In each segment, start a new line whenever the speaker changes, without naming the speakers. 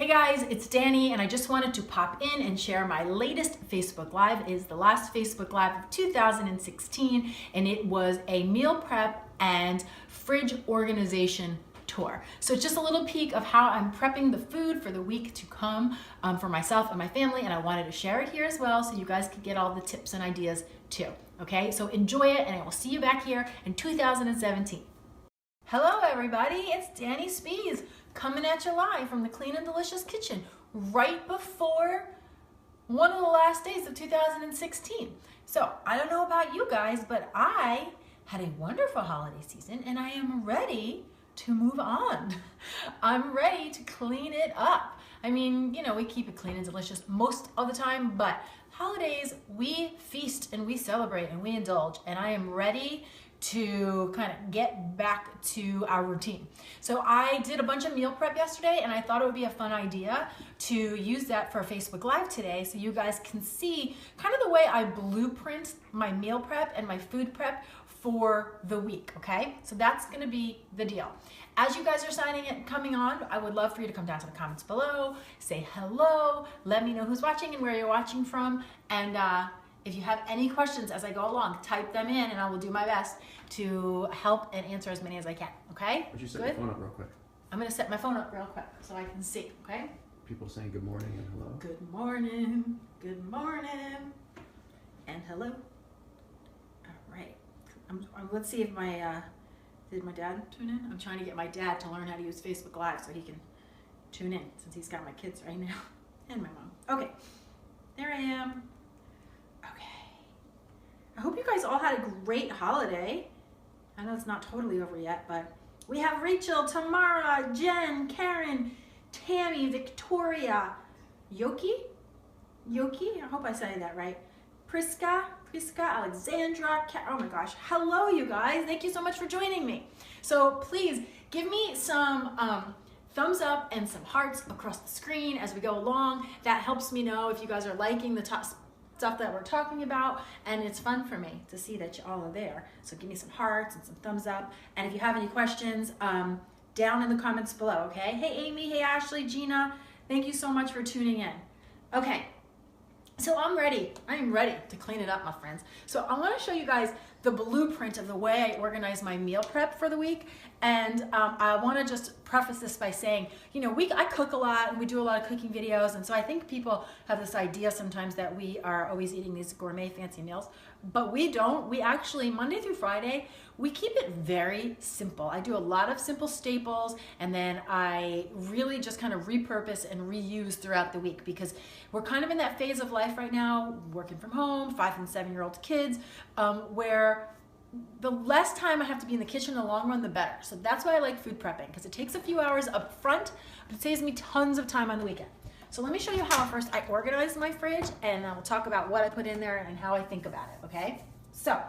Hey guys, it's Danny and I just wanted to pop in and share my latest Facebook Live. It is the last Facebook Live of 2016 and it was a meal prep and fridge organization tour. So it's just a little peek of how I'm prepping the food for the week to come for myself and my family, and I wanted to share it here as well so you guys could get all the tips and ideas too. Okay, so enjoy it and I will see you back here in 2017. Hello everybody, it's Danny Spees coming at you live from the Clean and Delicious Kitchen right before one of the last days of 2016. So I don't know about you guys, but I had a wonderful holiday season and I am ready to move on. I'm ready to clean it up. I mean, you know, we keep it clean and delicious most of the time, but holidays, we feast and we celebrate and we indulge, and I am ready to kind of get back to our routine. So I did a bunch of meal prep yesterday and I thought it would be a fun idea to use that for a Facebook Live today so you guys can see kind of the way I blueprint my meal prep and my food prep for the week, okay? So that's gonna be the deal. As you guys are signing in, coming on, I would love for you to come down to the comments below, say hello, let me know who's watching and where you're watching from, and if you have any questions as I go along, type them in and I will do my best to help and answer as many as I can, okay?
Would you set your phone up real quick?
I'm gonna set my phone up real quick so I can see, okay?
People saying good morning and hello.
Good morning, and hello. All right, let's see if did my dad tune in? I'm trying to get my dad to learn how to use Facebook Live so he can tune in since he's got my kids right now and my mom. Okay, there I am. I hope you guys all had a great holiday. I know it's not totally over yet, but we have Rachel, Tamara, Jen, Karen, Tammy, Victoria, Yoki, I hope I said that right. Priska, Alexandra, oh my gosh. Hello you guys, thank you so much for joining me. So please give me some thumbs up and some hearts across the screen as we go along. That helps me know if you guys are liking the stuff that we're talking about, and it's fun for me to see that you all are there. So give me some hearts and some thumbs up, and if you have any questions, down in the comments below, okay? Hey Amy, hey Ashley, Gina, thank you so much for tuning in. Okay, so I'm ready to clean it up, my friends. So I want to show you guys the blueprint of the way I organize my meal prep for the week, and I want to just preface this by saying, you know, I cook a lot and we do a lot of cooking videos, and so I think people have this idea sometimes that we are always eating these gourmet fancy meals, but we don't. We actually, Monday through Friday, we keep it very simple. I do a lot of simple staples, and then I really just kind of repurpose and reuse throughout the week, because we're kind of in that phase of life right now, working from home, 5 and 7-year-old kids, where the less time I have to be in the kitchen in the long run, the better. So that's why I like food prepping, because it takes a few hours up front, but it saves me tons of time on the weekend. So let me show you how first I organize my fridge, and I will talk about what I put in there and how I think about it, okay? So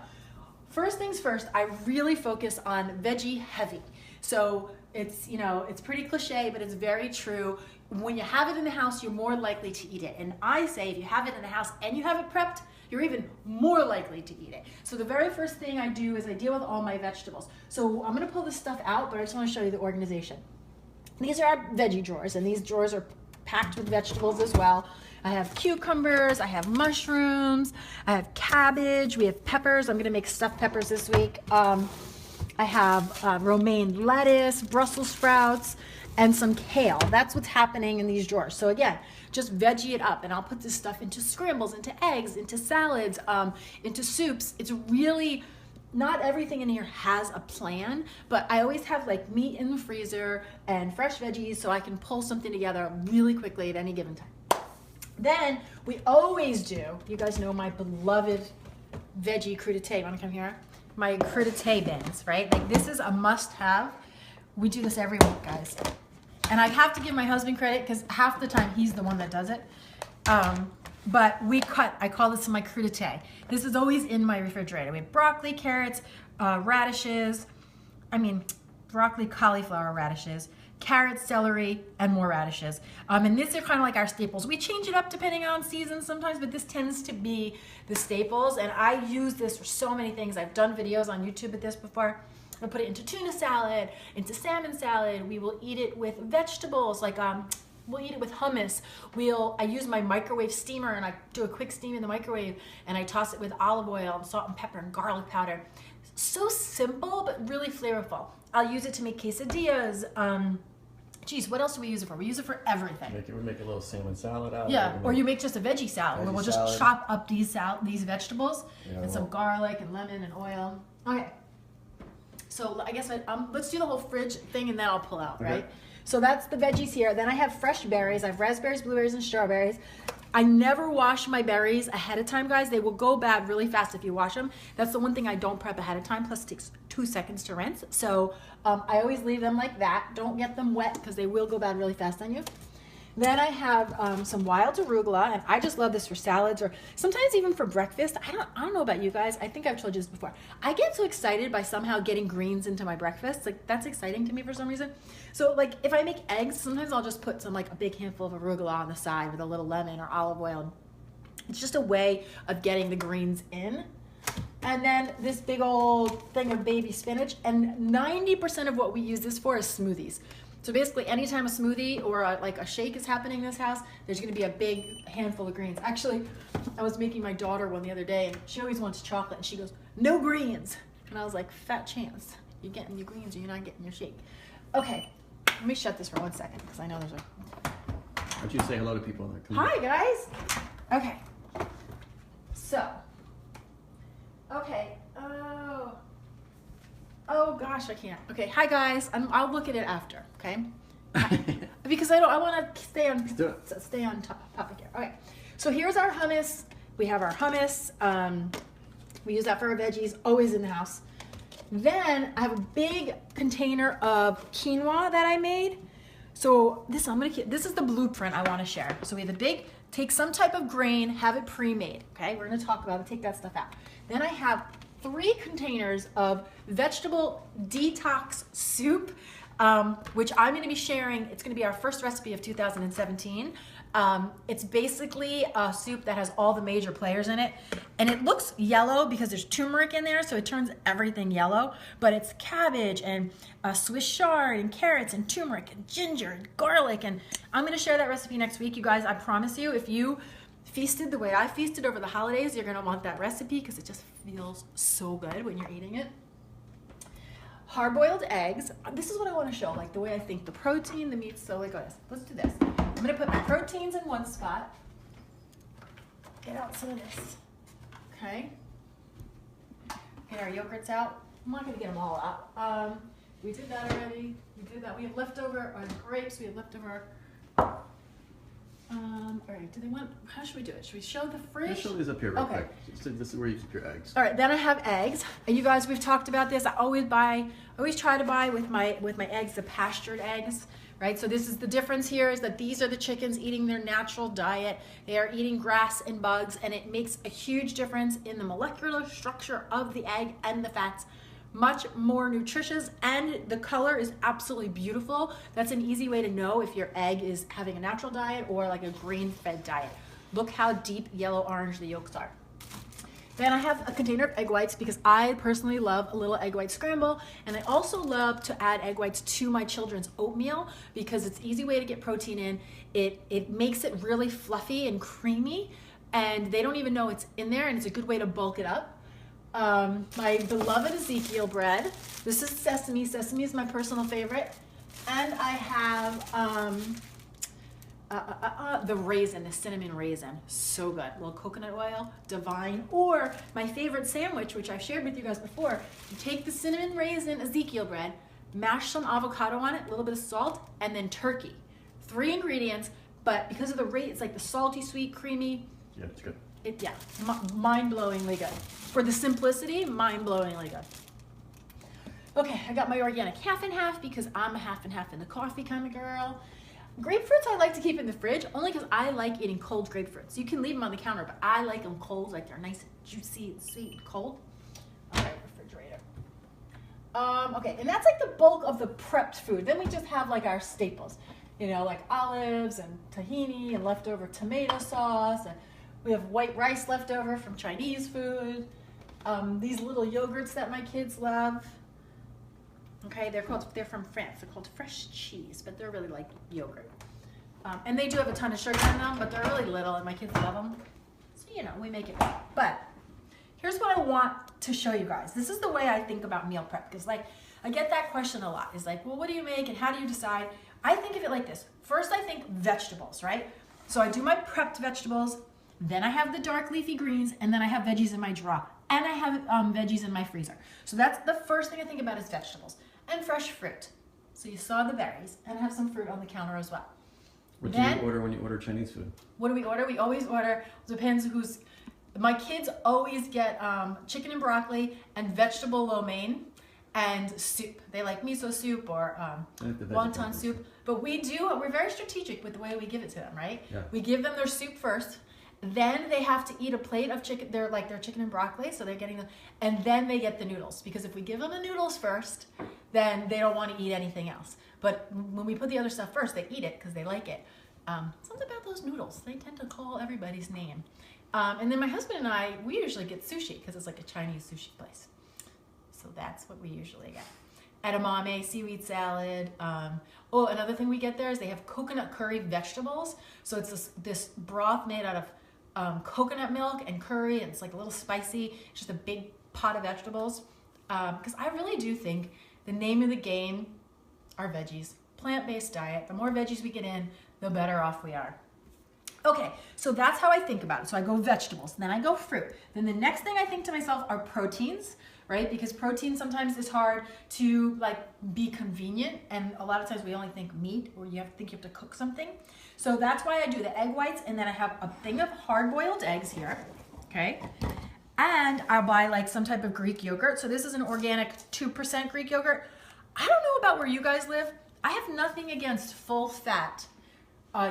first things first, I really focus on veggie heavy. So it's, you know, it's pretty cliche, but it's very true. When you have it in the house, you're more likely to eat it. And I say if you have it in the house and you have it prepped, you're even more likely to eat it. So the very first thing I do is I deal with all my vegetables. So I'm gonna pull this stuff out, but I just wanna show you the organization. These are our veggie drawers, and these drawers are packed with vegetables as well. I have cucumbers, I have mushrooms, I have cabbage, we have peppers. I'm gonna make stuffed peppers this week. I have romaine lettuce, Brussels sprouts, and some kale. That's what's happening in these drawers. So again, just veggie it up, and I'll put this stuff into scrambles, into eggs, into salads, into soups. It's really, not everything in here has a plan, but I always have like meat in the freezer and fresh veggies so I can pull something together really quickly at any given time. Then we always do, you guys know my beloved veggie crudité. Wanna come here? My crudité bins, right? Like this is a must-have. We do this every week, guys. And I have to give my husband credit because half the time he's the one that does it. But I call this my crudité. This is always in my refrigerator. We have broccoli, carrots, radishes, broccoli, cauliflower, radishes, carrots, celery, and more radishes. And these are kind of like our staples. We change it up depending on season sometimes, but this tends to be the staples. And I use this for so many things. I've done videos on YouTube with this before. I'll put it into tuna salad, into salmon salad. We will eat it with vegetables like We'll eat it with hummus. I use my microwave steamer and I do a quick steam in the microwave and I toss it with olive oil and salt and pepper and garlic powder. So simple, but really flavorful. I'll use it to make quesadillas. Geez, what else do we use it for? We use it for everything.
We make a little salmon salad out.
Yeah, or you make just a veggie salad where we'll just chop up these vegetables and some garlic and lemon and oil. Okay. So I guess let's do the whole fridge thing and then I'll pull out, right? So that's the veggies here. Then I have fresh berries. I have raspberries, blueberries, and strawberries. I never wash my berries ahead of time, guys. They will go bad really fast if you wash them. That's the one thing I don't prep ahead of time, plus it takes 2 seconds to rinse. So I always leave them like that. Don't get them wet because they will go bad really fast on you. Then I have some wild arugula, and I just love this for salads or sometimes even for breakfast. I don't know about you guys. I think I've told you this before. I get so excited by somehow getting greens into my breakfast. Like that's exciting to me for some reason. So like if I make eggs, sometimes I'll just put some like a big handful of arugula on the side with a little lemon or olive oil. It's just a way of getting the greens in. And then this big old thing of baby spinach. And 90% of what we use this for is smoothies. So basically, anytime a smoothie or like a shake is happening in this house, there's going to be a big handful of greens. Actually, I was making my daughter one the other day, and she always wants chocolate, and she goes, "No greens." And I was like, "Fat chance. You're getting your greens, or you're not getting your shake." Okay, let me shut this for 1 second because I know there's a.
Why don't you say hello to people in there?
Hi guys. Okay. So. Okay. Oh gosh, I can't. Okay, hi guys. I'll look at it after. Okay. Because I want to stay on topic here. Okay. So here's our hummus. We have our hummus. We use that for our veggies. Always in the house. Then I have a big container of quinoa that I made. So this is the blueprint I want to share. So we have take some type of grain, have it pre-made. Okay, we're going to talk about it. Take that stuff out. Then I have 3 containers of vegetable detox soup, which I'm going to be sharing. It's going to be our first recipe of 2017. It's basically a soup that has all the major players in it. And it looks yellow because there's turmeric in there, so it turns everything yellow. But it's cabbage and Swiss chard and carrots and turmeric and ginger and garlic. And I'm going to share that recipe next week, you guys. I promise you, if you feasted the way I feasted over the holidays, you're going to want that recipe because it just feels so good when you're eating it. Hard-boiled eggs. This is what I want to show, like the way I think. The protein, the meat, so like this. Let's do this. I'm going to put my proteins in one spot. Get out some of this. Okay. Get our yogurts out. I'm not going to get them all out. We did that already. We did that. We have leftover grapes. We have leftover. All right, how should we do it? Should we show the fridge?
Just show these up here real quick. So this is where you keep your eggs.
All right, then I have eggs. And you guys, we've talked about this. I always try to buy with my eggs the pastured eggs, right? So this is the difference here is that these are the chickens eating their natural diet. They are eating grass and bugs, and it makes a huge difference in the molecular structure of the egg and the fats. Much more nutritious, and the color is absolutely beautiful. That's an easy way to know if your egg is having a natural diet or like a grain-fed diet. Look how deep yellow-orange the yolks are. Then I have a container of egg whites because I personally love a little egg white scramble, and I also love to add egg whites to my children's oatmeal because it's an easy way to get protein in. It makes it really fluffy and creamy, and they don't even know it's in there, and it's a good way to bulk it up. My beloved Ezekiel bread. This is sesame. Sesame is my personal favorite. And I have the raisin, the cinnamon raisin. So good. A little coconut oil, divine. Or my favorite sandwich, which I've shared with you guys before. You take the cinnamon raisin Ezekiel bread, mash some avocado on it, a little bit of salt, and then turkey. 3 ingredients, but because of the rate, it's like the salty, sweet, creamy.
Yeah, it's good.
Mind-blowingly good. For the simplicity, mind-blowingly good. Okay, I got my organic half and half because I'm a half and half in the coffee kind of girl. Grapefruits I like to keep in the fridge only because I like eating cold grapefruits. You can leave them on the counter, but I like them cold, like they're nice and juicy and sweet and cold. All right, refrigerator. Okay, and that's like the bulk of the prepped food. Then we just have like our staples, you know, like olives and tahini and leftover tomato sauce, and we have white rice left over from Chinese food. These little yogurts that my kids love. Okay, they're from France. They're called fresh cheese, but they're really like yogurt. And they do have a ton of sugar in them, but they're really little and my kids love them. So, you know, we make it work. But here's what I want to show you guys. This is the way I think about meal prep, because like I get that question a lot. Is like, well, what do you make and how do you decide? I think of it like this. First, I think vegetables, right? So I do my prepped vegetables, then I have the dark leafy greens, and then I have veggies in my drawer, and I have veggies in my freezer. So that's the first thing I think about is vegetables and fresh fruit. So you saw the berries, and I have some fruit on the counter as well.
What do you order when you order Chinese food?
What do we order? We always order, depends who's, my kids always get chicken and broccoli and vegetable lo mein and soup. They like miso soup or wonton soup. But we're very strategic with the way we give it to them, right?
Yeah.
We give them their soup first. Then they have to eat a plate of chicken, their chicken and broccoli, so they're getting them, and then they get the noodles. Because if we give them the noodles first, then they don't want to eat anything else. But when we put the other stuff first, they eat it because they like it. Something about those noodles, they tend to call everybody's name. And then my husband and I, we usually get sushi because it's like a Chinese sushi place. So that's what we usually get. Edamame, seaweed salad. Oh, another thing we get there is they have coconut curry vegetables. So it's this broth made out of coconut milk and curry, and it's like a little spicy. It's just a big pot of vegetables. Because I really do think the name of the game are veggies. Plant-based diet. The more veggies we get in, the better off we are. Okay, so that's how I think about it. So I go vegetables, then I go fruit. Then the next thing I think to myself are proteins, right? Because protein sometimes is hard to like be convenient, and a lot of times we only think meat, or you have to cook something. So that's why I do the egg whites, and then I have a thing of hard-boiled eggs here, okay? And I'll buy like some type of Greek yogurt. So this is an organic 2% Greek yogurt. I don't know about where you guys live. I have nothing against full-fat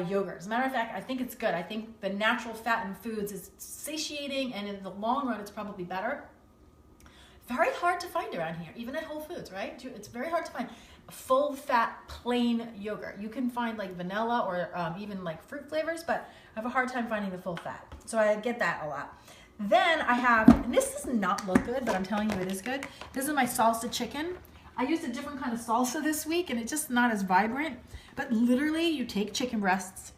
yogurt. As a matter of fact, I think it's good. I think the natural fat in foods is satiating, and in the long run, it's probably better. Very hard to find around here, even at Whole Foods, right? It's very hard to find full fat plain yogurt. You can find like vanilla or even like fruit flavors, but I have a hard time finding the full fat. So I get that a lot. Then I have, and this does not look good, but I'm telling you it is good. This is my salsa chicken. I used a different kind of salsa this week, and it's just not as vibrant. But literally, you take chicken breasts,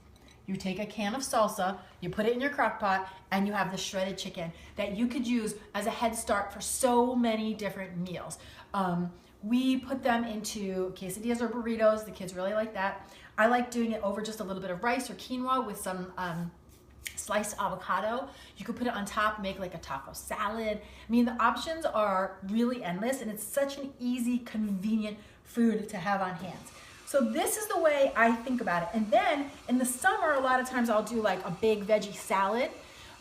you take a can of salsa, you put it in your crock pot, and you have the shredded chicken that you could use as a head start for so many different meals. We put them into quesadillas or burritos. The kids really like that. I like doing it over just a little bit of rice or quinoa with some sliced avocado. You could put it on top, make like a taco salad. I mean, the options are really endless, and it's such an easy, convenient food to have on hand. So this is the way I think about it. And then in the summer, a lot of times I'll do like a big veggie salad.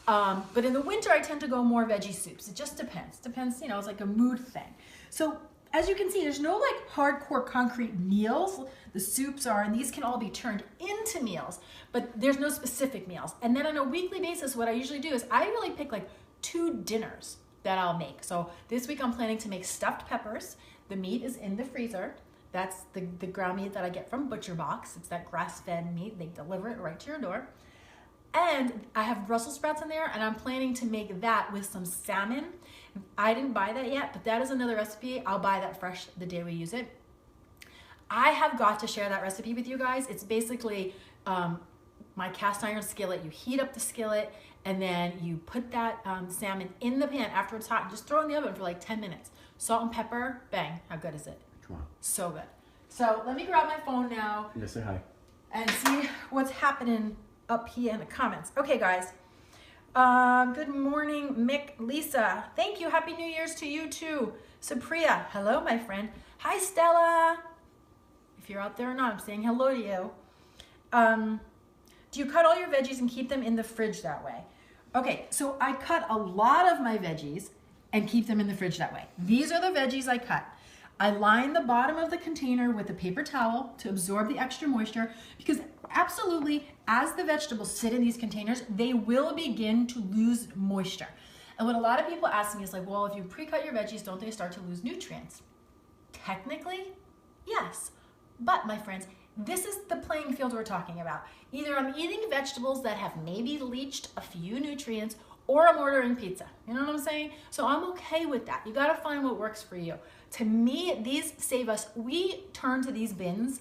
But in the winter, I tend to go more veggie soups. It just depends. Depends, you know, it's like a mood thing. So as you can see, there's no like hardcore concrete meals. The soups are, and these can all be turned into meals, but there's no specific meals. And then on a weekly basis, what I usually do is I really pick like 2 dinners that I'll make. So this week I'm planning to make stuffed peppers. The meat is in the freezer. That's the ground meat that I get from Butcher Box. It's that grass-fed meat. They deliver it right to your door. And I have Brussels sprouts in there, and I'm planning to make that with some salmon. I didn't buy that yet, but that is another recipe. I'll buy that fresh the day we use it. I have got to share that recipe with you guys. It's basically my cast iron skillet. You heat up the skillet, and then you put that salmon in the pan after it's hot, and just throw it in the oven for like 10 minutes. Salt and pepper, bang. How good is it?
Come on.
So good. So let me grab my phone now.
Yeah, say hi.
And see what's happening up here in the comments. Okay, guys. Good morning, Mick, Lisa. Thank you. Happy New Year's to you too. Supriya. Hello, my friend. Hi, Stella. If you're out there or not, I'm saying hello to you. Do you cut all your veggies and keep them in the fridge that way? Okay, so I cut a lot of my veggies and keep them in the fridge that way. These are the veggies I cut. I line the bottom of the container with a paper towel to absorb the extra moisture, because absolutely, as the vegetables sit in these containers, they will begin to lose moisture. And what a lot of people ask me is like, well, if you pre-cut your veggies, don't they start to lose nutrients? Technically, yes. But my friends, this is the playing field we're talking about. Either I'm eating vegetables that have maybe leached a few nutrients, or I'm ordering pizza. You know what I'm saying? So I'm okay with that. You gotta find what works for you. To me, these save us. We turn to these bins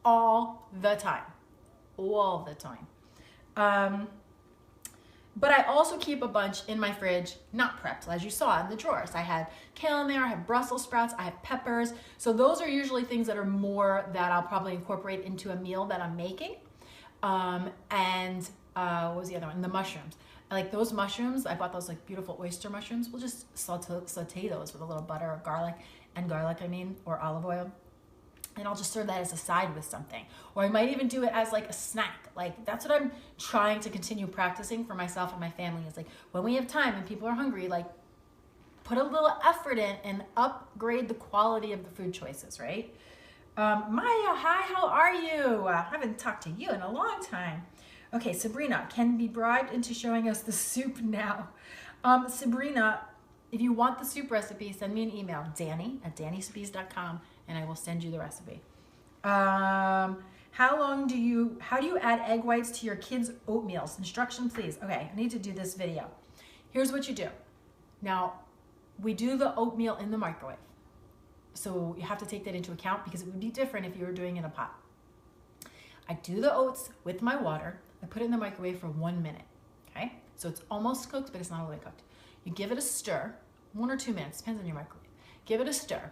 all the time.
all the time. But I also keep a bunch in my fridge, not prepped, as you saw in the drawers. I had kale in there, I have Brussels sprouts, I have peppers. So those are usually things that are more that I'll probably incorporate into a meal that I'm making. What was the other one? The mushrooms. I like those mushrooms. I bought those like beautiful oyster mushrooms. We'll just saute those with a little butter or garlic, or olive oil. And I'll just serve that as a side with something. Or I might even do it as like a snack. Like that's what I'm trying to continue practicing for myself and my family, is like when we have time and people are hungry, like put a little effort in and upgrade the quality of the food choices, right? Maya, hi, how are you? I haven't talked to you in a long time. Okay, Sabrina, can be bribed into showing us the soup now. Sabrina, if you want the soup recipe, send me an email, danny@dannyspees.com, and I will send you the recipe. How do you add egg whites to your kids' oatmeals? Instruction, please. Okay, I need to do this video. Here's what you do. Now, we do the oatmeal in the microwave. So you have to take that into account because it would be different if you were doing it in a pot. I do the oats with my water. I put it in the microwave for 1 minute, okay? So it's almost cooked, but it's not all the way cooked. You give it a stir, 1 or 2 minutes, depends on your microwave. Give it a stir.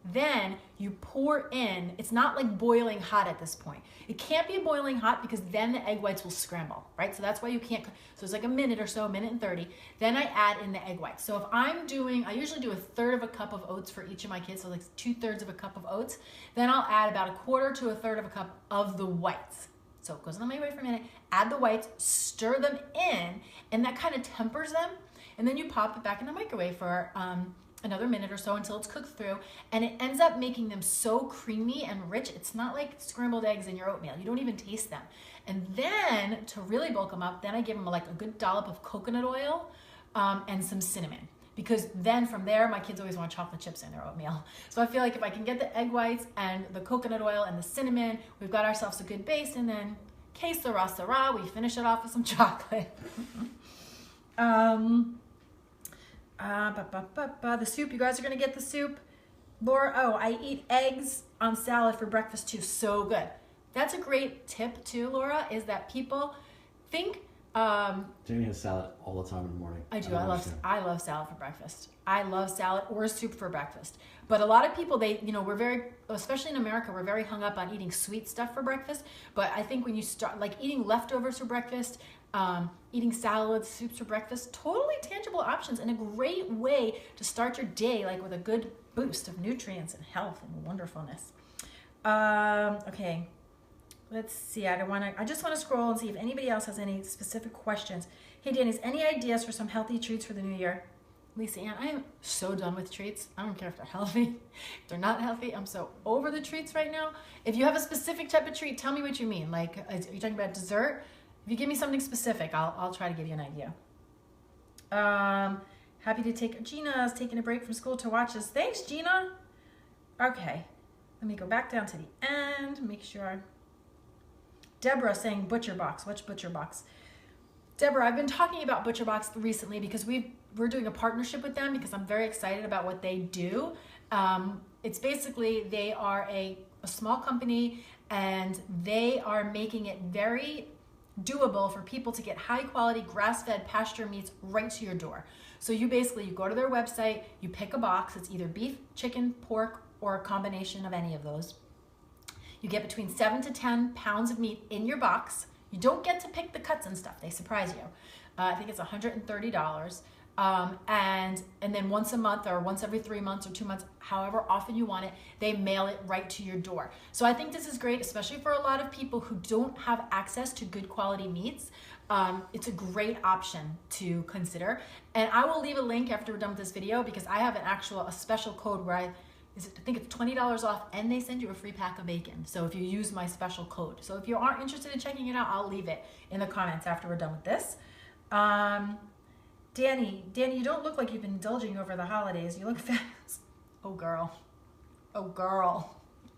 Then you pour in, it's not like boiling hot at this point. It can't be boiling hot because then the egg whites will scramble, right? So that's why you can't, so it's like a minute or so, 1:30. Then I add in the egg whites. So if I'm doing, I usually do 1/3 of a cup of oats for each of my kids, so like 2/3 of a cup of oats. Then I'll add about 1/4 to 1/3 of a cup of the whites. So it goes in the microwave for a minute, add the whites, stir them in, and that kind of tempers them. And then you pop it back in the microwave for another minute or so until it's cooked through, and it ends up making them so creamy and rich. It's not like scrambled eggs in your oatmeal. You don't even taste them. And then to really bulk them up, then I give them like a good dollop of coconut oil and some cinnamon, because then from there, my kids always want chocolate chips in their oatmeal. So I feel like if I can get the egg whites and the coconut oil and the cinnamon, we've got ourselves a good base, and then que sera, sera, we finish it off with some chocolate. The soup, you guys are gonna get the soup. Laura, oh, I eat eggs on salad for breakfast too, so good. That's a great tip too, Laura, is that people think,
Jamie has salad all the time in the morning.
I do, I love salad for breakfast. I love salad or soup for breakfast. But a lot of people, we're very, especially in America, we're very hung up on eating sweet stuff for breakfast. But I think when you start, like eating leftovers for breakfast, eating salads, soups for breakfast, totally tangible options and a great way to start your day, like with a good boost of nutrients and health and wonderfulness. Okay, let's see. I just want to scroll and see if anybody else has any specific questions. Hey, Danny's, any ideas for some healthy treats for the new year? Lisa Ann, I am so done with treats. I don't care if they're healthy, if they're not healthy. I'm so over the treats right now. If you have a specific type of treat, tell me what you mean. Like, are you talking about dessert? If you give me something specific, I'll try to give you an idea. Happy to take, Gina's taking a break from school to watch this. Thanks, Gina. Okay, let me go back down to the end, make sure. Deborah saying Butcher Box. What's Butcher Box? Deborah, I've been talking about Butcher Box recently because we're doing a partnership with them because I'm very excited about what they do. It's basically, they are a small company and they are making it very doable for people to get high quality grass-fed pasture meats right to your door. So you go to their website, you pick a box, it's either beef, chicken, pork, or a combination of any of those. You get between 7 to 10 pounds of meat in your box. You don't get to pick the cuts and stuff, they surprise you. I think it's $130. And then once a month or once every 3 months or 2 months, however often you want it, they mail it right to your door. So I think this is great, especially for a lot of people who don't have access to good quality meats. It's a great option to consider. And I will leave a link after we're done with this video because I have a special code where I think it's $20 off and they send you a free pack of bacon. So if you use my special code. So if you aren't interested in checking it out, I'll leave it in the comments after we're done with this. Danny, you don't look like you've been indulging over the holidays. You look fast. Oh girl.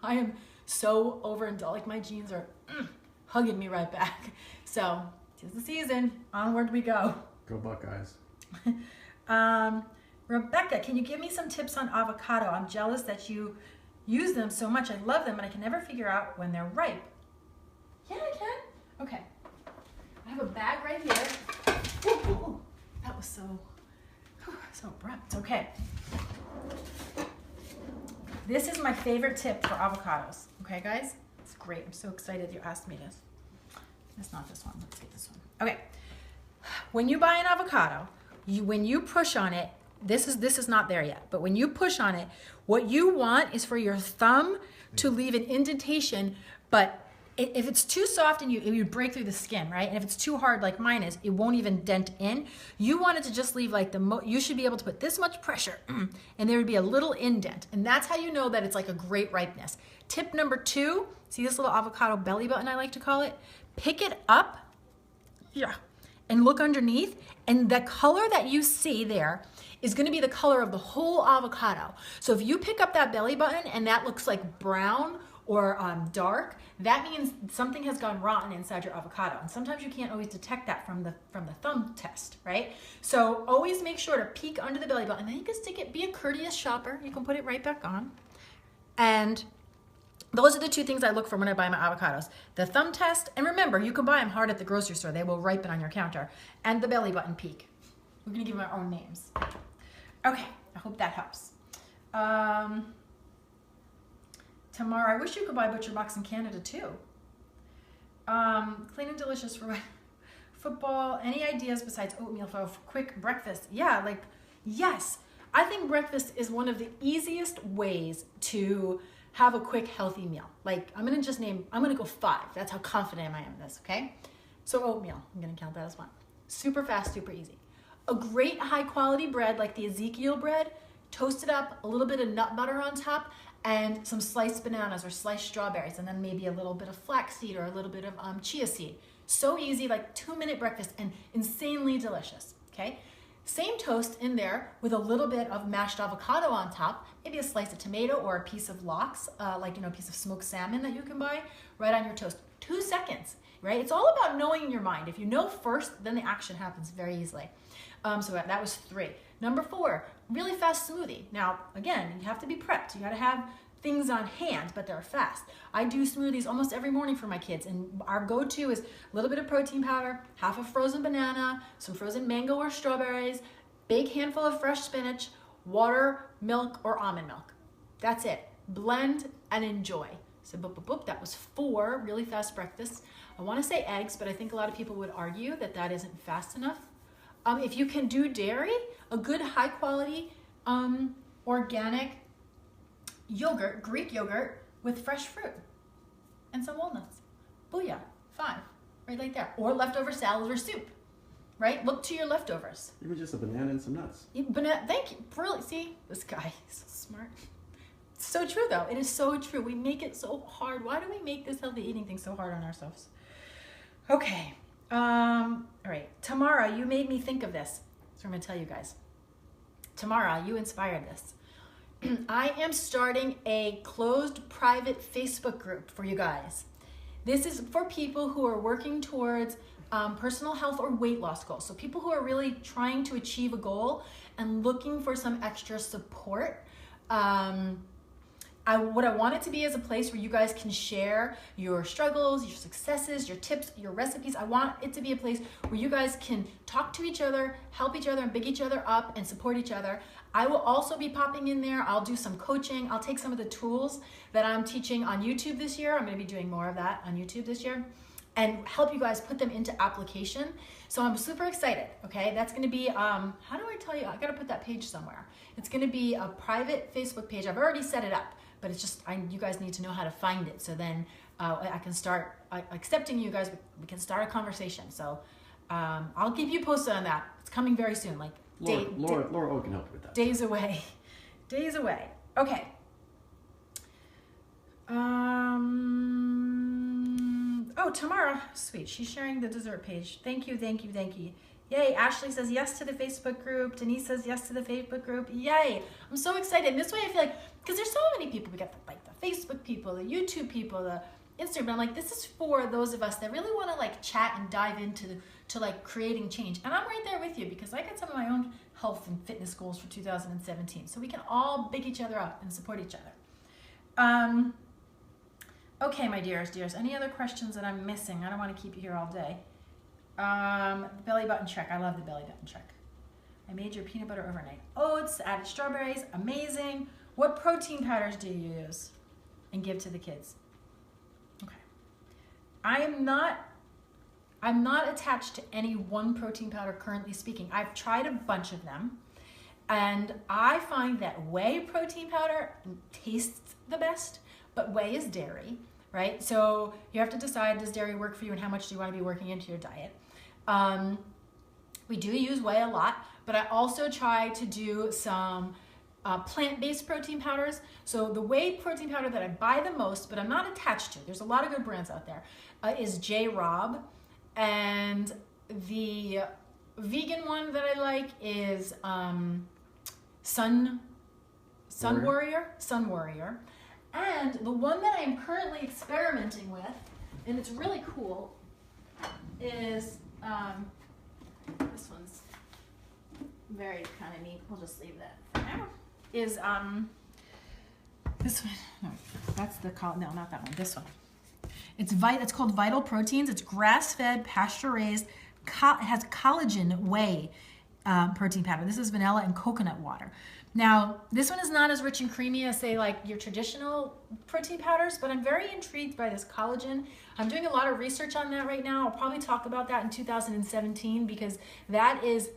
I am so overindulged. Like my jeans are hugging me right back. So, 'tis the season. Onward we go.
Go Buckeyes.
Rebecca, can you give me some tips on avocado? I'm jealous that you use them so much. I love them, and I can never figure out when they're ripe. Yeah, I can. Okay. I have a bag right here. Ooh, ooh, ooh. That was so abrupt. Okay. This is my favorite tip for avocados. Okay, guys? It's great. I'm so excited you asked me this. It's not this one. Let's get this one. Okay. When you buy an avocado, when you push on it, this is not there yet, but when you push on it, what you want is for your thumb to leave an indentation, but if it's too soft and you break through the skin, right? And if it's too hard like mine is, it won't even dent in. You want it to just leave like you should be able to put this much pressure and there would be a little indent. And that's how you know that it's like a great ripeness. Tip number 2, see this little avocado belly button I like to call it? Pick it up, yeah, and look underneath. And the color that you see there is gonna be the color of the whole avocado. So if you pick up that belly button and that looks like brown or dark, that means something has gone rotten inside your avocado. And sometimes you can't always detect that from the thumb test, right? So always make sure to peek under the belly button. Then you can stick it, be a courteous shopper. You can put it right back on. And those are the 2 things I look for when I buy my avocados. The thumb test, and remember, you can buy them hard at the grocery store. They will ripen on your counter. And the belly button peek. We're gonna give them our own names. Okay, I hope that helps. Tamara, I wish you could buy Butcher Box in Canada too. Clean and delicious for football. Any ideas besides oatmeal for a quick breakfast? Yeah, like, yes. I think breakfast is one of the easiest ways to have a quick, healthy meal. Like, I'm gonna go 5. That's how confident I am in this, okay? So oatmeal, I'm gonna count that as 1. Super fast, super easy. A great high quality bread like the Ezekiel bread, toast it up, a little bit of nut butter on top, and some sliced bananas or sliced strawberries, and then maybe a little bit of flaxseed or a little bit of chia seed. So easy, like 2-minute breakfast and insanely delicious, okay? Same toast in there with a little bit of mashed avocado on top, maybe a slice of tomato or a piece of lox, like, a piece of smoked salmon that you can buy right on your toast. 2 seconds, right? It's all about knowing in your mind. If you know first, then the action happens very easily. So that was 3. Number 4, really fast smoothie. Now, again, you have to be prepped. You gotta have things on hand, but they're fast. I do smoothies almost every morning for my kids, and our go-to is a little bit of protein powder, half a frozen banana, some frozen mango or strawberries, big handful of fresh spinach, water, milk, or almond milk. That's it. Blend and enjoy. So that was 4 really fast breakfasts. I wanna say eggs, but I think a lot of people would argue that that isn't fast enough. If you can do dairy, a good high quality organic yogurt, Greek yogurt with fresh fruit and some walnuts. Booyah, 5, right like there. Or leftover salad or soup, right? Look to your leftovers.
Even just a banana and some nuts.
Thank you, really, see, this guy is so smart. It's so true though, it is so true. We make it so hard. Why do we make this healthy eating thing so hard on ourselves? Okay. All right, Tamara, you made me think of this. So I'm gonna tell you guys. Tamara, you inspired this. I am starting a closed private Facebook group for you guys. This is for people who are working towards personal health or weight loss goals. So people who are really trying to achieve a goal and looking for some extra support. What I want it to be is a place where you guys can share your struggles, your successes, your tips, your recipes. I want it to be a place where you guys can talk to each other, help each other, and big each other up and support each other. I will also be popping in there. I'll do some coaching. I'll take some of the tools that I'm teaching on YouTube this year. I'm going to be doing more of that on YouTube this year and help you guys put them into application. So I'm super excited, okay? That's gonna be, how do I tell you? I gotta put that page somewhere. It's gonna be a private Facebook page. I've already set it up, but it's just, you guys need to know how to find it. So then I can start accepting you guys. We can start a conversation. So I'll keep you posted on that. It's coming very soon, like
LwhsoO can help you with that.
Days away. Days away. Okay. Oh, Tamara, sweet. She's sharing the dessert page. Thank you, thank you, thank you. Yay, Ashley says yes to the Facebook group. Denise says yes to the Facebook group. Yay, I'm so excited. And this way I feel like, because there's so many people. We got the Facebook people, the YouTube people, the Instagram. I'm like, this is for those of us that really want to like chat and dive into like creating change. And I'm right there with you because I got some of my own health and fitness goals for 2017. So we can all big each other up and support each other.
Okay, my dears, any other questions that I'm missing? I don't want to keep you here all day. Belly button check. I love the belly button check. I made your peanut butter overnight oats, added strawberries, amazing. What protein powders do you use and give to the kids? Okay. I'm not attached to any one protein powder currently speaking. I've tried a bunch of them, and I find that whey protein powder tastes the best, but whey is dairy, right? So you have to decide, does dairy work for you and how much do you want to be working into your diet? We do use whey a lot, but I also try to do some plant-based protein powders. So the whey protein powder that I buy the most, but I'm not attached to, there's a lot of good brands out there, is J. Rob. And the vegan one that I like is Sun Warrior. And the one that I'm currently experimenting with, and it's really cool, is this one's very kind of neat. We'll just leave that for now. Is this one? No, that's the no, not that one. This one. It's called Vital Proteins. It's grass-fed, pasture-raised. It has collagen whey protein powder. This is vanilla and coconut water. Now, this one is not as rich and creamy as, say, like your traditional protein powders, but I'm very intrigued by this collagen. I'm doing a lot of research on that right now. I'll probably talk about that in 2017 because that is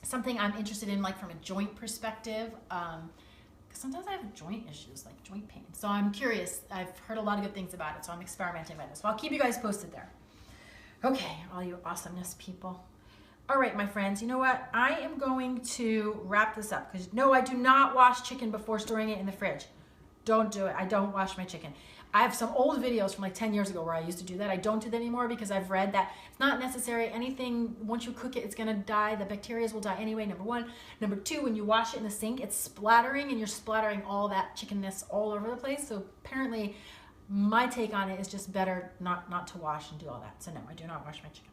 something I'm interested in, like from a joint perspective. Sometimes I have joint issues, like joint pain. So I'm curious. I've heard a lot of good things about it, so I'm experimenting with this. So I'll keep you guys posted there. Okay, all you awesomeness people. All right, my friends, you know what? I am going to wrap this up because no, I do not wash chicken before storing it in the fridge. Don't do it. I don't wash my chicken. I have some old videos from like 10 years ago where I used to do that. I don't do that anymore because I've read that it's not necessary. Anything, once you cook it, it's gonna die. The bacteria will die anyway, number one. Number two, when you wash it in the sink, it's splattering and you're splattering all that chickenness all over the place. So apparently my take on it is just better not to wash and do all that. So no, I do not wash my chicken.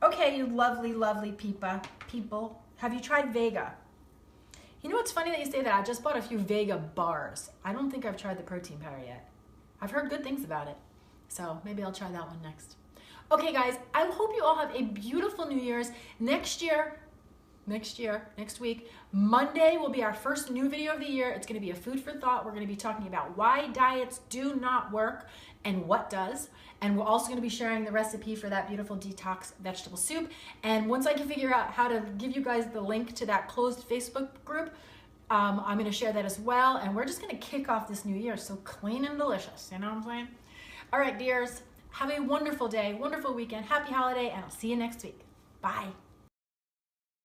Okay, you lovely, lovely people. Have you tried Vega? You know what's funny that you say that? I just bought a few Vega bars. I don't think I've tried the protein powder yet. I've heard good things about it. So maybe I'll try that one next. Okay, guys, I hope you all have a beautiful New Year's. Next week, Monday will be our first new video of the year. It's going to be a food for thought. We're going to be talking about why diets do not work and what does. And we're also going to be sharing the recipe for that beautiful detox vegetable soup. And once I can figure out how to give you guys the link to that closed Facebook group, I'm going to share that as well. And we're just going to kick off this new year so clean and delicious. You know what I'm saying? All right, dears. Have a wonderful day, wonderful weekend, happy holiday, and I'll see you next week. Bye.